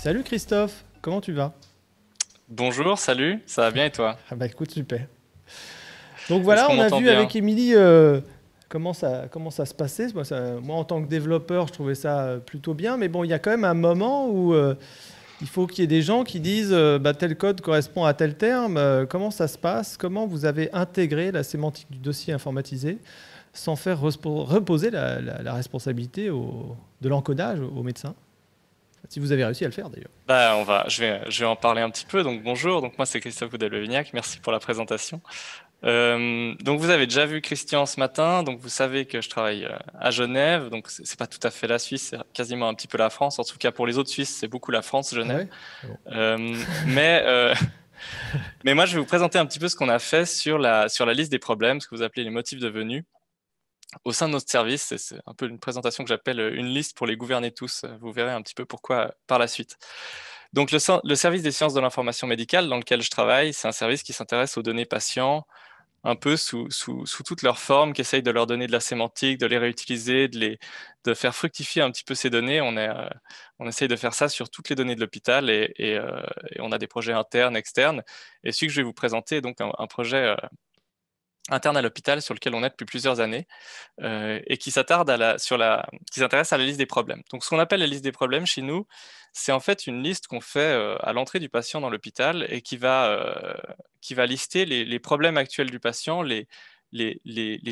Salut Christophe, comment tu vas? Bonjour, salut, ça va bien et toi? Ah bah écoute, super. Donc Est-ce voilà, qu'on on a m'entend vu avec bien? Émilie comment ça se passait. Moi, en tant que développeur, je trouvais ça plutôt bien, mais bon, il y a quand même un moment où il faut qu'il y ait des gens qui disent bah, tel code correspond à tel terme. Comment ça se passe? Comment vous avez intégré la sémantique du dossier informatisé sans faire reposer la responsabilité de l'encodage au médecin? Si vous avez réussi à le faire d'ailleurs. Je vais en parler un petit peu. Donc bonjour, donc moi c'est Christophe Goudel-Levignac, merci pour la présentation. Donc vous avez déjà vu Christian ce matin, donc vous savez que je travaille à Genève, donc c'est pas tout à fait la Suisse, c'est quasiment un petit peu la France. En tout cas pour les autres Suisses, c'est beaucoup la France, Ah Genève. ouais? Ah bon. Mais moi je vais vous présenter un petit peu ce qu'on a fait sur la liste des problèmes, ce que vous appelez les motifs de venue. Au sein de notre service, c'est un peu une présentation que j'appelle une liste pour les gouverner tous. Vous verrez un petit peu pourquoi par la suite. Donc, le service des sciences de l'information médicale dans lequel je travaille, c'est un service qui s'intéresse aux données patients, un peu sous toutes leurs formes, qui essaye de leur donner de la sémantique, de les réutiliser, de faire fructifier un petit peu ces données. On essaye de faire ça sur toutes les données de l'hôpital et on a des projets internes, externes. Et celui que je vais vous présenter est donc un projet interne à l'hôpital sur lequel on est depuis plusieurs années et qui s'attarde qui s'intéresse à la liste des problèmes. Donc, ce qu'on appelle la liste des problèmes chez nous, c'est en fait une liste qu'on fait à l'entrée du patient dans l'hôpital et qui va lister les problèmes actuels du patient, les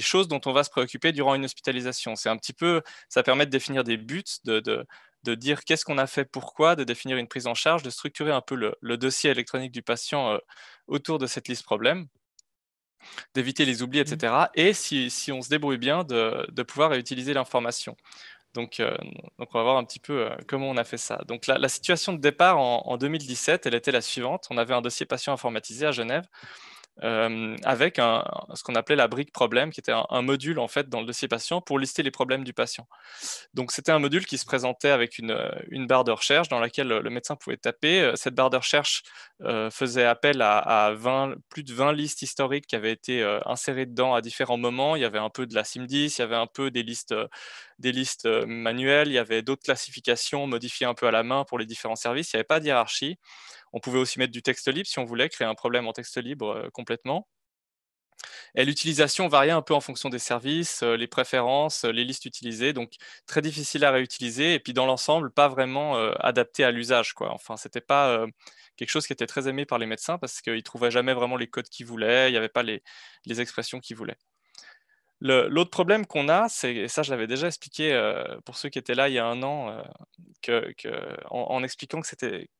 choses dont on va se préoccuper durant une hospitalisation. C'est un petit peu, ça permet de définir des buts, de dire qu'est-ce qu'on a fait, pourquoi, de définir une prise en charge, de structurer un peu le dossier électronique du patient autour de cette liste problème, d'éviter les oublis, etc. Et si on se débrouille bien, de pouvoir réutiliser l'information. Donc, euh, donc, on va voir un petit peu comment on a fait ça. Donc, la situation de départ en 2017, elle était la suivante. On avait un dossier patient informatisé à Genève avec ce qu'on appelait la brique problème, qui était un module en fait dans le dossier patient pour lister les problèmes du patient. Donc c'était un module qui se présentait avec une barre de recherche dans laquelle le médecin pouvait taper. Cette barre de recherche faisait appel à plus de 20 listes historiques qui avaient été insérées dedans à différents moments. Il y avait un peu de la SIM10, il y avait un peu des listes manuelles, il y avait d'autres classifications modifiées un peu à la main pour les différents services. Il n'y avait pas de hiérarchie. On pouvait aussi mettre du texte libre si on voulait, créer un problème en texte libre complètement. Et l'utilisation variait un peu en fonction des services, les préférences, les listes utilisées, donc très difficile à réutiliser. Et puis dans l'ensemble, pas vraiment adapté à l'usage, quoi. Enfin, c'était pas quelque chose qui était très aimé par les médecins parce qu'ils trouvaient jamais vraiment les codes qu'ils voulaient, il n'y avait pas les expressions qu'ils voulaient. L'autre problème qu'on a, et ça je l'avais déjà expliqué pour ceux qui étaient là il y a un an, en expliquant que c'était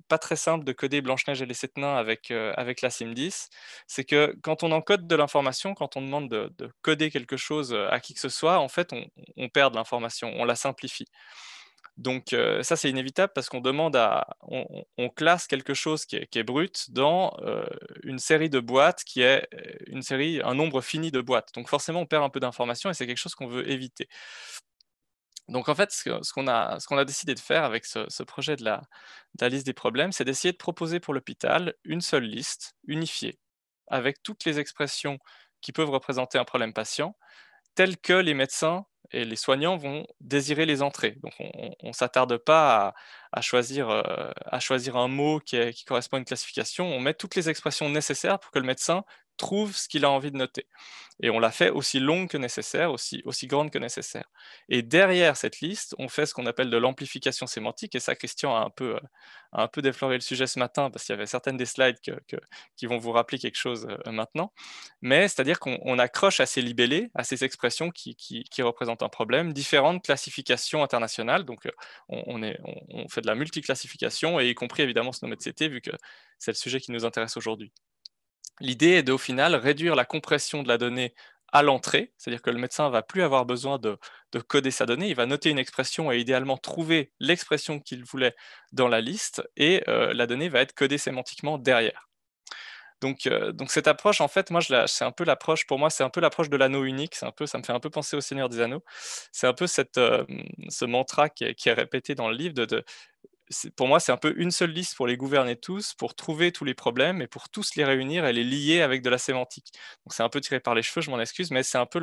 pas très simple de coder Blanche-Neige et les sept nains avec la SIM10, c'est que quand on encode de l'information, quand on demande de coder quelque chose à qui que ce soit, en fait, on perd de l'information, on la simplifie. Donc ça, c'est inévitable parce qu'on demande on classe quelque chose qui est brut dans une série de boîtes qui est un nombre fini de boîtes. Donc forcément, on perd un peu d'informations et c'est quelque chose qu'on veut éviter. Donc en fait, ce qu'on a décidé de faire avec ce projet de la liste des problèmes, c'est d'essayer de proposer pour l'hôpital une seule liste unifiée avec toutes les expressions qui peuvent représenter un problème patient, tels que les médecins et les soignants vont désirer les entrer. Donc on ne s'attarde pas à choisir un mot qui correspond à une classification, on met toutes les expressions nécessaires pour que le médecin trouve ce qu'il a envie de noter. Et on l'a fait aussi longue que nécessaire, aussi grande que nécessaire. Et derrière cette liste, on fait ce qu'on appelle de l'amplification sémantique, et ça, Christian a un peu défloré le sujet ce matin, parce qu'il y avait certaines des slides qui vont vous rappeler quelque chose maintenant. Mais c'est-à-dire qu'on accroche à ces libellés, à ces expressions qui représentent un problème, différentes classifications internationales. Donc, on fait de la multiclassification, et y compris évidemment ce nommé de CT, vu que c'est le sujet qui nous intéresse aujourd'hui. L'idée est de, au final, réduire la compression de la donnée à l'entrée, c'est-à-dire que le médecin ne va plus avoir besoin de coder sa donnée, il va noter une expression et idéalement trouver l'expression qu'il voulait dans la liste, et la donnée va être codée sémantiquement derrière. Donc cette approche, en fait, c'est un peu l'approche, pour moi, c'est un peu l'approche de l'anneau unique, ça me fait un peu penser au Seigneur des Anneaux. C'est un peu ce mantra qui est répété dans le livre pour moi, c'est un peu une seule liste pour les gouverner tous, pour trouver tous les problèmes et pour tous les réunir et les lier avec de la sémantique. Donc c'est un peu tiré par les cheveux, je m'en excuse, mais c'est un peu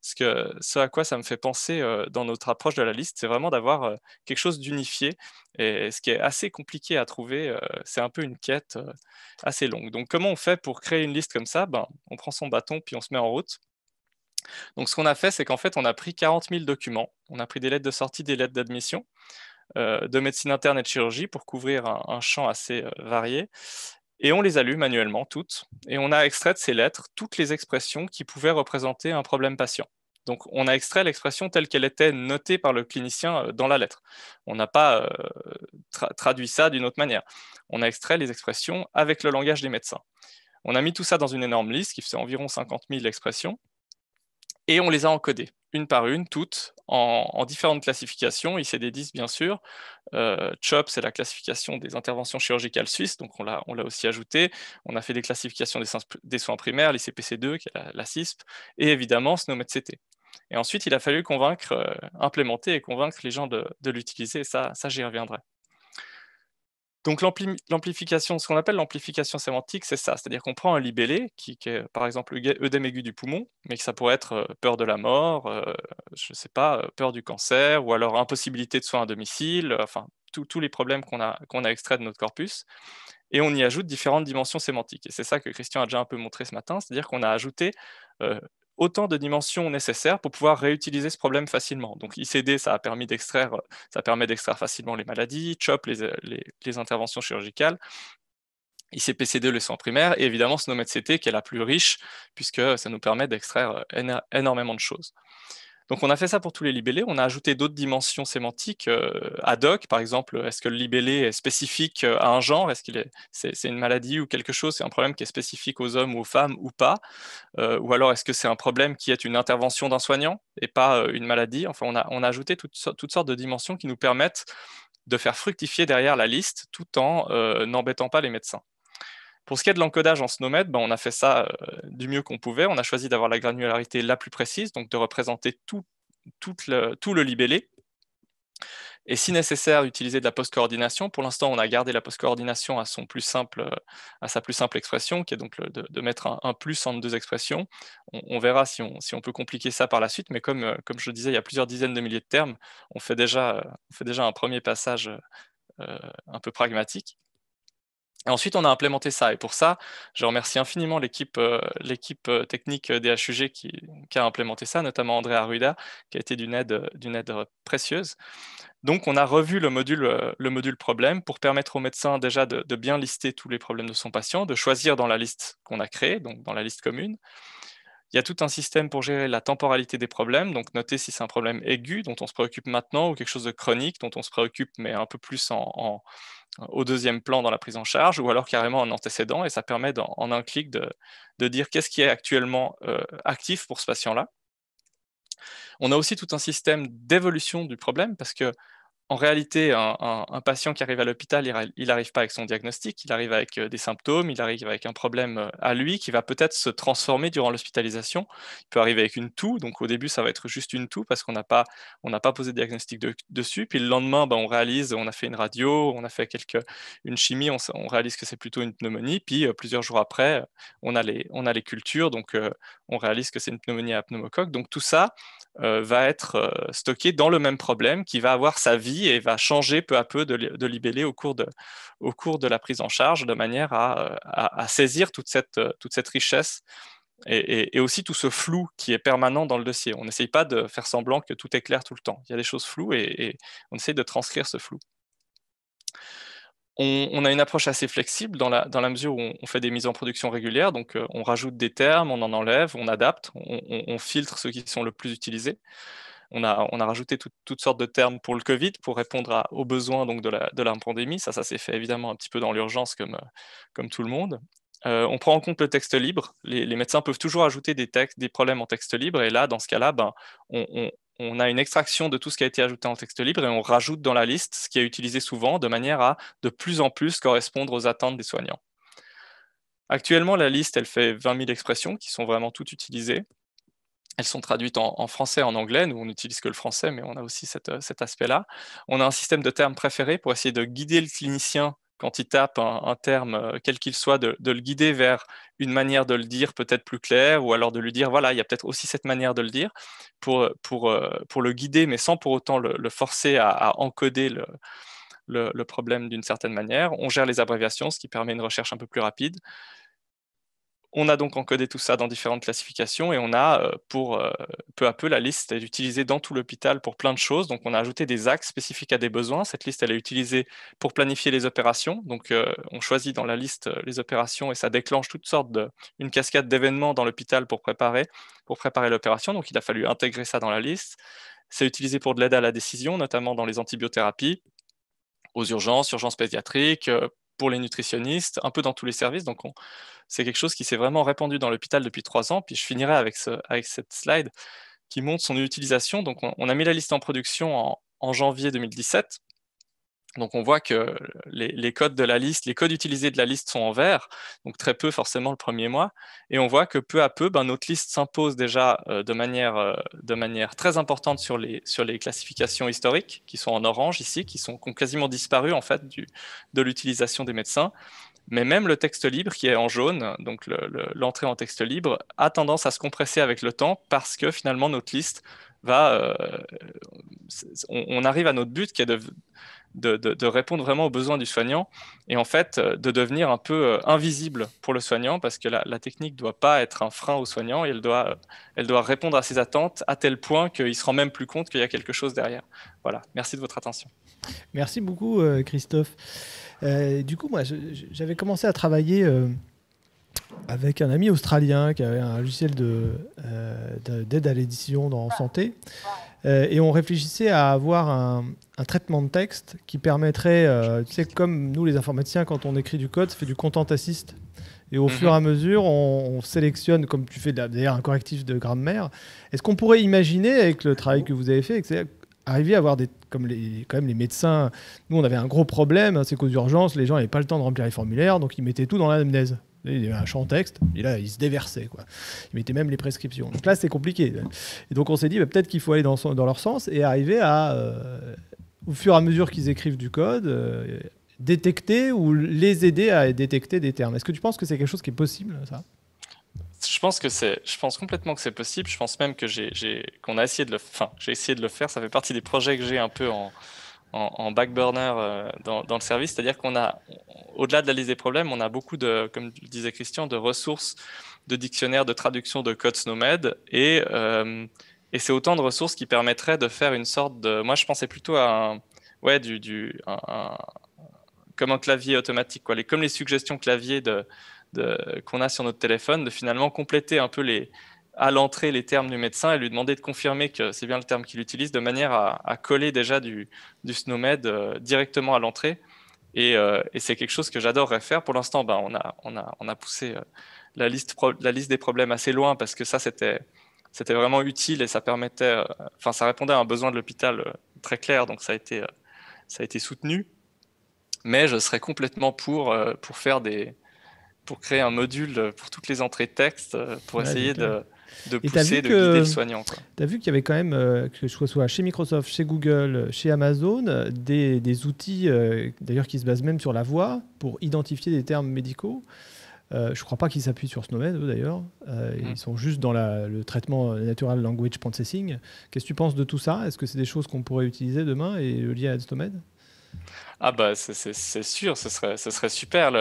ce à quoi ça me fait penser dans notre approche de la liste, c'est vraiment d'avoir quelque chose d'unifié. Et ce qui est assez compliqué à trouver, c'est un peu une quête assez longue. Donc comment on fait pour créer une liste comme ça? Ben, on prend son bâton, puis on se met en route. Donc ce qu'on a fait, c'est qu'en fait, on a pris 40 000 documents, on a pris des lettres de sortie, des lettres d'admission, de médecine interne et de chirurgie pour couvrir un champ assez varié. Et on les a lues manuellement, toutes, et on a extrait de ces lettres toutes les expressions qui pouvaient représenter un problème patient. Donc on a extrait l'expression telle qu'elle était notée par le clinicien dans la lettre. On n'a pas traduit ça d'une autre manière. On a extrait les expressions avec le langage des médecins. On a mis tout ça dans une énorme liste qui fait environ 50 000 expressions, et on les a encodées, une par une, toutes, en différentes classifications, ICD-10 bien sûr. CHOP, c'est la classification des interventions chirurgicales suisses, donc on l'a aussi ajouté. On a fait des classifications des soins primaires, l'ICPC2, qui est la CISP, et évidemment SNOMED-CT. Et ensuite, il a fallu implémenter et convaincre les gens de l'utiliser, et ça j'y reviendrai. Donc l'amplification, ce qu'on appelle l'amplification sémantique, c'est ça, c'est-à-dire qu'on prend un libellé, qui est par exemple œdème aigu du poumon, mais que ça pourrait être peur de la mort, je ne sais pas, peur du cancer, ou alors impossibilité de soins à domicile, enfin tous les problèmes qu'on a extraits de notre corpus, et on y ajoute différentes dimensions sémantiques. Et c'est ça que Christian a déjà un peu montré ce matin, c'est-à-dire qu'on a ajouté autant de dimensions nécessaires pour pouvoir réutiliser ce problème facilement. Donc ICD, ça permet d'extraire facilement les maladies, CHOP, les interventions chirurgicales, ICPC2, les soins primaires, et évidemment SNOMED-CT, qui est la plus riche, puisque ça nous permet d'extraire énormément de choses. Donc on a fait ça pour tous les libellés, on a ajouté d'autres dimensions sémantiques ad hoc, par exemple, est-ce que le libellé est spécifique à un genre, est-ce qu'il c'est une maladie ou quelque chose, c'est un problème qui est spécifique aux hommes ou aux femmes ou pas, ou alors est-ce que c'est un problème qui est une intervention d'un soignant et pas une maladie. Enfin, on a ajouté toutes sortes de dimensions qui nous permettent de faire fructifier derrière la liste tout en n'embêtant pas les médecins. Pour ce qui est de l'encodage en SNOMED, on a fait ça du mieux qu'on pouvait. On a choisi d'avoir la granularité la plus précise, donc de représenter tout le libellé. Et si nécessaire, utiliser de la post-coordination. Pour l'instant, on a gardé la post-coordination à sa plus simple expression, qui est donc de mettre un plus entre deux expressions. On verra si on peut compliquer ça par la suite, mais comme je le disais, il y a plusieurs dizaines de milliers de termes, on fait déjà un premier passage un peu pragmatique. Et ensuite, on a implémenté ça. Et pour ça, je remercie infiniment l'équipe technique DHUG qui a implémenté ça, notamment André Arruida, qui a été d'une aide précieuse. Donc, on a revu le module problème pour permettre au médecin déjà de bien lister tous les problèmes de son patient, de choisir dans la liste qu'on a créée, donc dans la liste commune. Il y a tout un système pour gérer la temporalité des problèmes, donc noter si c'est un problème aigu dont on se préoccupe maintenant ou quelque chose de chronique dont on se préoccupe mais un peu plus au deuxième plan dans la prise en charge, ou alors carrément un antécédent, et ça permet en un clic de dire qu'est-ce qui est actuellement actif pour ce patient-là. On a aussi tout un système d'évolution du problème, parce que en réalité, un patient qui arrive à l'hôpital, il n'arrive pas avec son diagnostic, il arrive avec des symptômes, il arrive avec un problème à lui qui va peut-être se transformer durant l'hospitalisation. Il peut arriver avec une toux, donc au début, ça va être juste une toux parce qu'on n'a pas posé de diagnostic dessus. Puis le lendemain, on réalise, on a fait une radio, on a fait une chimie, on réalise que c'est plutôt une pneumonie. Puis plusieurs jours après, on a les cultures, donc on réalise que c'est une pneumonie à pneumocoque. Donc tout ça va être stocké dans le même problème qui va avoir sa vie et va changer peu à peu de libellé au cours de la prise en charge, de manière à saisir toute cette richesse et aussi tout ce flou qui est permanent dans le dossier. On n'essaye pas de faire semblant que tout est clair tout le temps. Il y a des choses floues et on essaye de transcrire ce flou. On a une approche assez flexible dans la mesure où on fait des mises en production régulières, donc on rajoute des termes, on en enlève, on adapte, on filtre ceux qui sont le plus utilisés. On a rajouté toutes sortes de termes pour le Covid, pour répondre aux besoins donc, de la pandémie. Ça s'est fait évidemment un petit peu dans l'urgence comme tout le monde. On prend en compte le texte libre. Les médecins peuvent toujours ajouter des problèmes en texte libre, et là, dans ce cas-là, on a une extraction de tout ce qui a été ajouté en texte libre et on rajoute dans la liste ce qui est utilisé souvent, de manière à de plus en plus correspondre aux attentes des soignants. Actuellement, la liste, elle fait 20 000 expressions qui sont vraiment toutes utilisées. Elles sont traduites en français et en anglais. Nous, on n'utilise que le français, mais on a aussi cet aspect-là. On a un système de termes préférés pour essayer de guider le clinicien quand il tape un terme, quel qu'il soit, de le guider vers une manière de le dire peut-être plus claire, ou alors de lui dire, voilà, il y a peut-être aussi cette manière de le dire, pour le guider, mais sans pour autant le forcer à encoder le problème d'une certaine manière. On gère les abréviations, ce qui permet une recherche un peu plus rapide. On a donc encodé tout ça dans différentes classifications et on a, peu à peu, la liste est utilisée dans tout l'hôpital pour plein de choses. Donc, on a ajouté des axes spécifiques à des besoins. Cette liste, elle est utilisée pour planifier les opérations. Donc, on choisit dans la liste les opérations et ça déclenche toutes sortes une cascade d'événements dans l'hôpital pour préparer l'opération. Donc, il a fallu intégrer ça dans la liste. C'est utilisé pour de l'aide à la décision, notamment dans les antibiothérapies, aux urgences pédiatriques, pour les nutritionnistes, un peu dans tous les services. Donc, c'est quelque chose qui s'est vraiment répandu dans l'hôpital depuis 3 ans. Puis je finirai avec cette slide qui montre son utilisation. Donc, on a mis la liste en production en janvier 2017. Donc, on voit que les codes de la liste, les codes utilisés de la liste sont en vert, donc très peu forcément le premier mois. Et on voit que peu à peu, notre liste s'impose déjà de manière très importante sur les classifications historiques, qui sont en orange ici, qui ont quasiment disparu en fait de l'utilisation des médecins. Mais même le texte libre qui est en jaune, donc l'entrée en texte libre, a tendance à se compresser avec le temps parce que finalement notre liste va, on arrive à notre but qui est de répondre vraiment aux besoins du soignant et en fait de devenir un peu invisible pour le soignant parce que la technique ne doit pas être un frein au soignant et elle doit répondre à ses attentes à tel point qu'il ne se rend même plus compte qu'il y a quelque chose derrière. Voilà, merci de votre attention. Merci beaucoup, Christophe. Du coup, moi, j'avais commencé à travailler avec un ami australien qui avait un logiciel d'aide à l'édition en santé. Et on réfléchissait à avoir un traitement de texte qui permettrait, tu sais, comme nous les informaticiens, quand on écrit du code, ça fait du content assist. Et au fur et à mesure, on sélectionne, comme tu fais d'ailleurs un correctif de grammaire. Est-ce qu'on pourrait imaginer, avec le travail que vous avez fait, arriver à avoir quand même les médecins, nous on avait un gros problème, c'est qu'aux urgences, les gens n'avaient pas le temps de remplir les formulaires, donc ils mettaient tout dans l'anamnèse. Il y avait un champ texte, et là, ils se déversaient, quoi. Ils mettaient même les prescriptions. Donc là, c'est compliqué. Et donc, on s'est dit, peut-être qu'il faut aller dans leur sens et arriver à, au fur et à mesure qu'ils écrivent du code, détecter ou les aider à détecter des termes. Est-ce que tu penses que c'est quelque chose qui est possible, ça ? Je pense complètement que c'est possible. Je pense même que j'ai essayé de le faire. Ça fait partie des projets que j'ai un peu en back burner dans le service. C'est-à-dire au-delà de la liste des problèmes, on a beaucoup comme le disait Christian, de ressources, de dictionnaires, de traduction de code SNOMED. Et c'est autant de ressources qui permettraient de faire une sorte de... Moi, je pensais plutôt à comme un clavier automatique, quoi. Comme les suggestions clavier qu'on a sur notre téléphone, de finalement compléter un peu à l'entrée les termes du médecin et lui demander de confirmer que c'est bien le terme qu'il utilise, de manière à coller déjà du SNOMED directement à l'entrée. Et c'est quelque chose que j'adorerais faire. Pour l'instant, on a poussé la liste des problèmes assez loin parce que ça, c'était vraiment utile et ça permettait, ça répondait à un besoin de l'hôpital très clair, donc ça a été soutenu. Mais je serais complètement pour créer un module pour toutes les entrées de texte, pour essayer de pousser, de guider le soignant. Tu as vu qu'il y avait quand même, que ce soit chez Microsoft, chez Google, chez Amazon, des outils, d'ailleurs qui se basent même sur la voix, pour identifier des termes médicaux. Je ne crois pas qu'ils s'appuient sur SNOMED, eux, d'ailleurs. Ils sont juste dans le traitement Natural Language Processing. Qu'est-ce que tu penses de tout ça ? Est-ce que c'est des choses qu'on pourrait utiliser demain et liées à SNOMED ? Ah c'est sûr, ce serait super.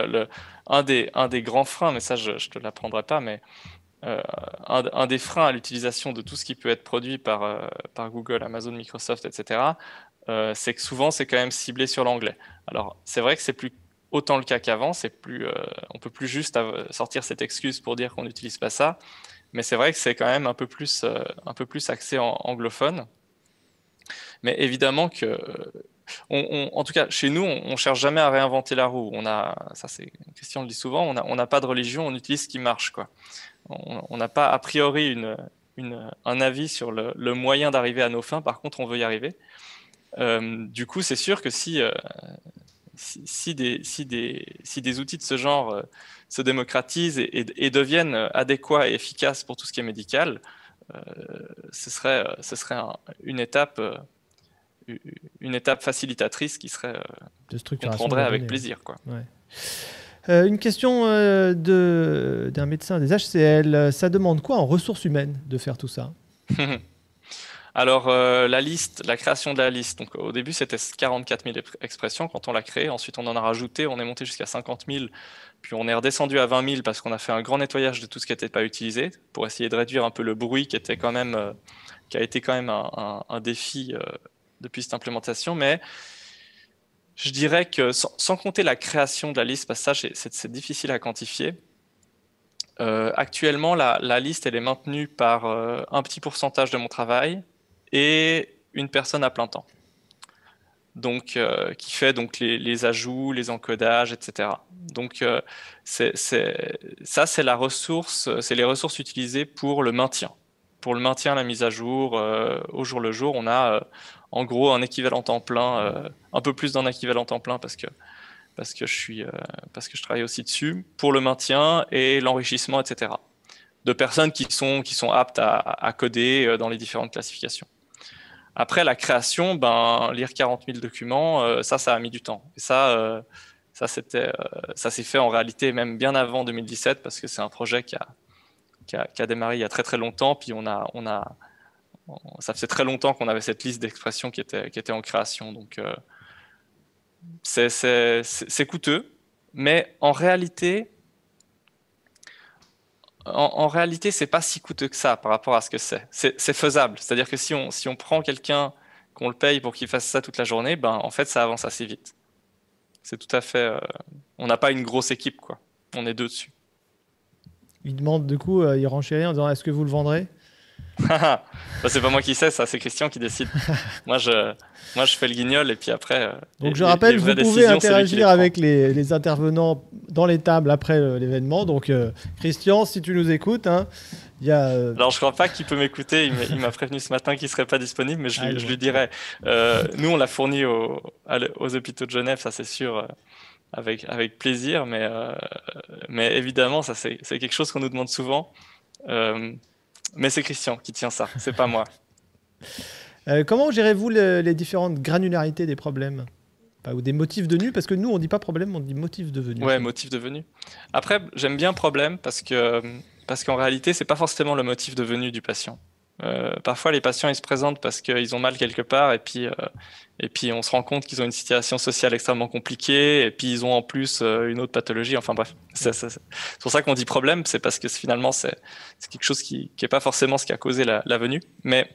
Un des grands freins, mais ça je ne te l'apprendrai pas, mais un des freins à l'utilisation de tout ce qui peut être produit par Google, Amazon, Microsoft, etc., c'est que souvent c'est quand même ciblé sur l'anglais. Alors c'est vrai que c'est plus autant le cas qu'avant, on peut plus juste sortir cette excuse pour dire qu'on n'utilise pas ça, mais c'est vrai que c'est quand même un peu plus axé en anglophone. Mais évidemment que en tout cas, chez nous, on cherche jamais à réinventer la roue. Ça c'est Christian le dit souvent, on n'a pas de religion, on utilise ce qui marche, quoi. On n'a pas a priori un avis sur le moyen d'arriver à nos fins. Par contre, on veut y arriver. Du coup, c'est sûr que si des outils de ce genre se démocratisent et deviennent adéquats et efficaces pour tout ce qui est médical, ce serait une étape facilitatrice qui serait qu'on prendrait avec plaisir, quoi. Ouais. Une question d'un médecin des HCL, ça demande quoi en ressources humaines de faire tout ça? Alors, la création de la liste, donc au début c'était 44 000 expressions quand on l'a créée, ensuite on en a rajouté, on est monté jusqu'à 50 000, puis on est redescendu à 20 000 parce qu'on a fait un grand nettoyage de tout ce qui n'était pas utilisé, pour essayer de réduire un peu le bruit qui a été quand même un défi depuis cette implémentation, mais je dirais que sans compter la création de la liste, parce que ça c'est difficile à quantifier, actuellement la liste elle est maintenue par un petit pourcentage de mon travail et une personne à plein temps. Donc, qui fait donc les ajouts, les encodages, etc. Donc, c'est la ressource, c'est les ressources utilisées pour le maintien. Pour le maintien, la mise à jour, au jour le jour, on a en gros un équivalent temps plein, un peu plus d'un équivalent temps plein parce que je travaille aussi dessus, pour le maintien et l'enrichissement, etc. De personnes qui sont aptes à coder dans les différentes classifications. Après, la création, lire 40 000 documents, ça a mis du temps. Et ça s'est fait en réalité même bien avant 2017 parce que c'est un projet qui a démarré il y a très très longtemps. Puis ça faisait très longtemps qu'on avait cette liste d'expressions qui était en création. Donc, c'est coûteux. Mais en réalité, c'est pas si coûteux que ça par rapport à ce que c'est. C'est faisable. C'est-à-dire que si on prend quelqu'un, qu'on le paye pour qu'il fasse ça toute la journée, en fait, ça avance assez vite. C'est tout à fait. On n'a pas une grosse équipe, quoi. On est deux dessus. Il demande, du coup, il renchérit en disant est-ce que vous le vendrez? C'est pas moi qui sais, ça, c'est Christian qui décide. moi, je fais le guignol et puis après. Donc, je rappelle, vous pouvez interagir avec les intervenants dans les tables après l'événement. Donc, Christian, si tu nous écoutes, hein, il y a. Alors, je crois pas qu'il peut m'écouter. Il m'a prévenu ce matin qu'il serait pas disponible, mais je lui dirai. Nous, on l'a fourni aux hôpitaux de Genève, ça c'est sûr. Avec plaisir, mais évidemment, ça c'est quelque chose qu'on nous demande souvent. Mais c'est Christian qui tient ça, c'est pas moi. Comment gérez-vous les différentes granularités des problèmes ou des motifs de venue? Parce que nous, on dit pas problème, on dit motif de venue. Ouais, motif de venue. Après, j'aime bien problème parce qu'en réalité, c'est pas forcément le motif de venue du patient. Parfois, les patients ils se présentent parce qu'ils ont mal quelque part et puis on se rend compte qu'ils ont une situation sociale extrêmement compliquée et puis ils ont en plus une autre pathologie. Enfin bref, c'est pour ça qu'on dit problème, c'est parce que finalement c'est quelque chose qui est pas forcément ce qui a causé la venue. Mais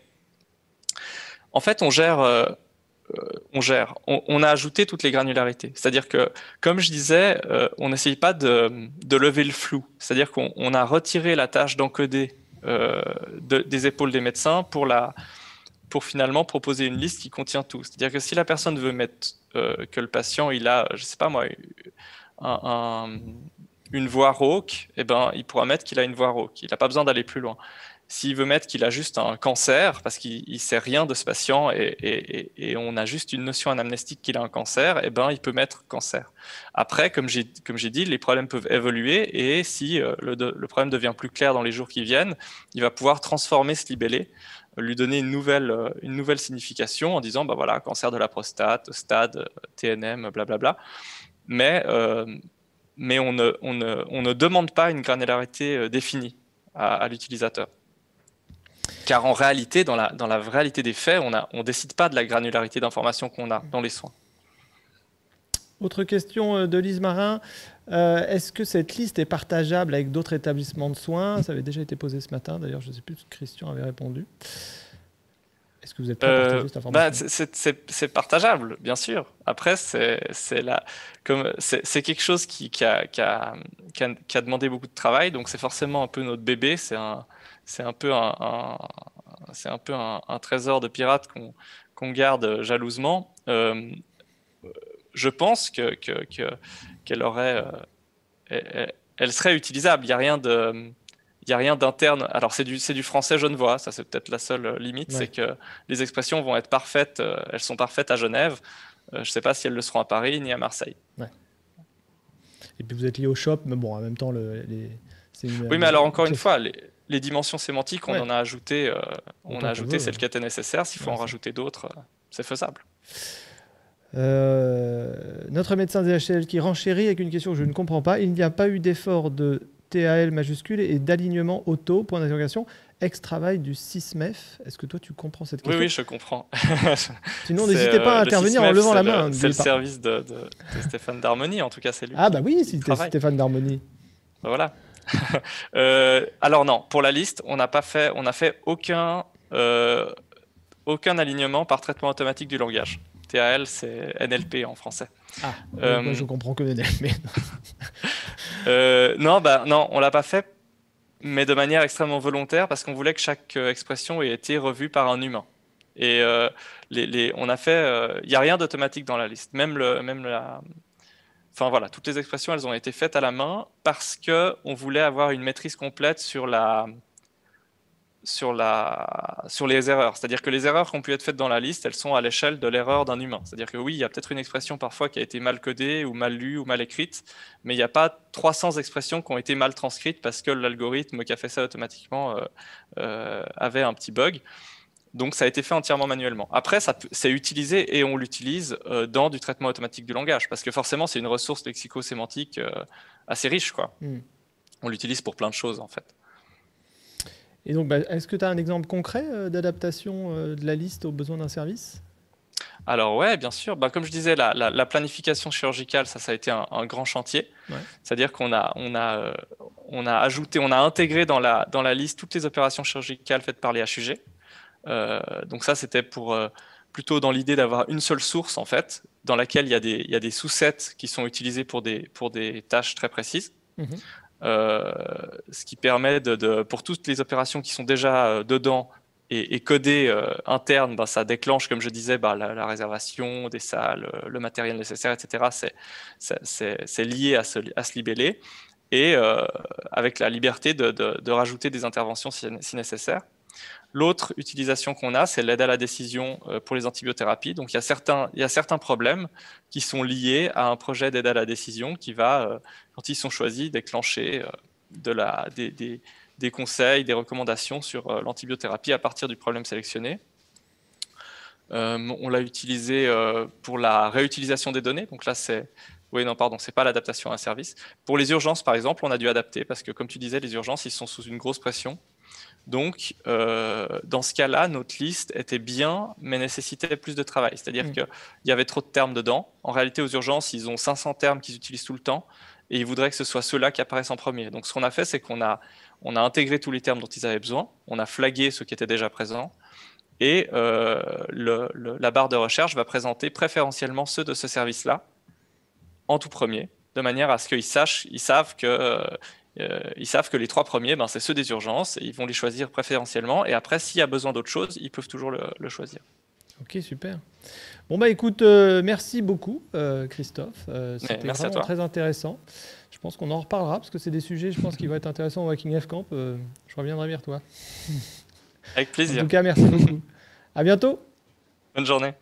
en fait, on a ajouté toutes les granularités. C'est-à-dire que, comme je disais, on n'essaye pas de lever le flou. C'est-à-dire qu'on a retiré la tâche d'encoder des épaules des médecins pour finalement proposer une liste qui contient tout. C'est-à-dire que si la personne veut mettre que le patient il a, je sais pas moi, une voix rauque, il pourra mettre qu'il a une voix rauque. Il n'a pas besoin d'aller plus loin. S'il veut mettre qu'il a juste un cancer, parce qu'il ne sait rien de ce patient et on a juste une notion anamnestique qu'il a un cancer, il peut mettre cancer. Après, comme j'ai dit, les problèmes peuvent évoluer et si le problème devient plus clair dans les jours qui viennent, il va pouvoir transformer ce libellé, lui donner une nouvelle signification en disant, voilà, cancer de la prostate, stade, TNM, blablabla. Mais on ne demande pas une granularité définie à l'utilisateur. Car en réalité, dans la réalité des faits, on décide pas de la granularité d'informations qu'on a dans les soins. Autre question de Lise Marin. Est-ce que cette liste est partageable avec d'autres établissements de soins? Ça avait déjà été posé ce matin. D'ailleurs, je ne sais plus si Christian avait répondu. Est-ce que vous êtes prêt à partager cette information? C'est partageable, bien sûr. Après, c'est quelque chose qui a demandé beaucoup de travail. Donc, c'est forcément un peu notre bébé. C'est un peu un trésor de pirate qu'on garde jalousement. Je pense qu'elle aurait, elle serait utilisable. Il y a rien d'interne. Alors c'est du français genevois, ça c'est peut-être la seule limite, c'est que les expressions vont être parfaites. Elles sont parfaites à Genève. Je ne sais pas si elles le seront à Paris ni à Marseille. Ouais. Et puis vous êtes lié au shop, mais bon, en même temps, oui, mais alors encore une fois, les dimensions sémantiques, on Ouais. en a ajouté, on Autant a qu'on ajouté veut, celles qui étaient nécessaires. S'il faut ouais, en ça. rajouter d'autres, c'est faisable. Notre médecin DHL qui renchérit avec une question que je ne comprends pas. Il n'y a pas eu d'effort de TAL majuscule et d'alignement auto, point d'interrogation, ex-travail du SysMef. Est-ce que toi tu comprends cette Oui, question? oui, je comprends. Sinon, n'hésitez pas à Le intervenir en SysMef, levant la main. Hein, c'est n'oubliez le pas. service de Stéphane Darmony. En tout cas, c'est lui Ah bah oui, qui c'était travaille. Stéphane Darmony. Voilà. Alors non, pour la liste, on a fait aucun alignement par traitement automatique du langage. TAL, c'est NLP en français. Ah, moi Euh, je comprends que NL, mais non, non, on l'a pas fait, mais de manière extrêmement volontaire parce qu'on voulait que chaque expression ait été revue par un humain. Et on a fait, il n'y a rien d'automatique dans la liste. Enfin voilà, toutes les expressions, elles ont été faites à la main parce que on voulait avoir une maîtrise complète sur les erreurs. C'est-à-dire que les erreurs qui ont pu être faites dans la liste, elles sont à l'échelle de l'erreur d'un humain. C'est-à-dire que oui, il y a peut-être une expression parfois qui a été mal codée ou mal lue ou mal écrite, mais il n'y a pas 300 expressions qui ont été mal transcrites parce que l'algorithme qui a fait ça automatiquement avait un petit bug. Donc ça a été fait entièrement manuellement. Après, c'est utilisé et on l'utilise dans du traitement automatique du langage, parce que forcément, c'est une ressource lexico-sémantique assez riche, quoi. On l'utilise pour plein de choses, en fait. Et donc, est-ce que tu as un exemple concret d'adaptation de la liste aux besoins d'un service? Alors ouais, bien sûr. Comme je disais, la planification chirurgicale, ça a été un grand chantier. Ouais. C'est-à-dire qu'on a ajouté, on a intégré dans la liste toutes les opérations chirurgicales faites par les HUG. Donc ça, c'était plutôt dans l'idée d'avoir une seule source, en fait, dans laquelle il y a des sous-sets qui sont utilisés pour des tâches très précises. Ce qui permet pour toutes les opérations qui sont déjà dedans et codées internes, ça déclenche, comme je disais, la réservation des salles, le matériel nécessaire, etc. C'est lié à ce libellé et avec la liberté de rajouter des interventions si nécessaire. L'autre utilisation qu'on a, c'est l'aide à la décision pour les antibiothérapies. Donc, il y a certains problèmes qui sont liés à un projet d'aide à la décision qui va, quand ils sont choisis, déclencher des conseils, des recommandations sur l'antibiothérapie à partir du problème sélectionné. On l'a utilisé pour la réutilisation des données. Donc là, oui, non, pardon, c'est pas l'adaptation à un service. Pour les urgences, par exemple, on a dû adapter parce que, comme tu disais, les urgences, ils sont sous une grosse pression. Donc, dans ce cas-là, notre liste était bien, mais nécessitait plus de travail. C'est-à-dire qu'il y avait trop de termes dedans. En réalité, aux urgences, ils ont 500 termes qu'ils utilisent tout le temps, et ils voudraient que ce soit ceux-là qui apparaissent en premier. Donc, ce qu'on a fait, c'est qu'on a intégré tous les termes dont ils avaient besoin, on a flagué ceux qui étaient déjà présents, et la barre de recherche va présenter préférentiellement ceux de ce service-là en tout premier, de manière à ce qu'ils savent que les 3 premiers, c'est ceux des urgences, et ils vont les choisir préférentiellement. Et après, s'il y a besoin d'autre chose, ils peuvent toujours le choisir. Ok, super. Bon, écoute, merci beaucoup, Christophe. C'était vraiment très intéressant. Je pense qu'on en reparlera, parce que c'est des sujets, je pense, qui vont être intéressants au Hacking F Camp. Je reviendrai vers toi. Avec plaisir. En tout cas, merci beaucoup. À bientôt. Bonne journée.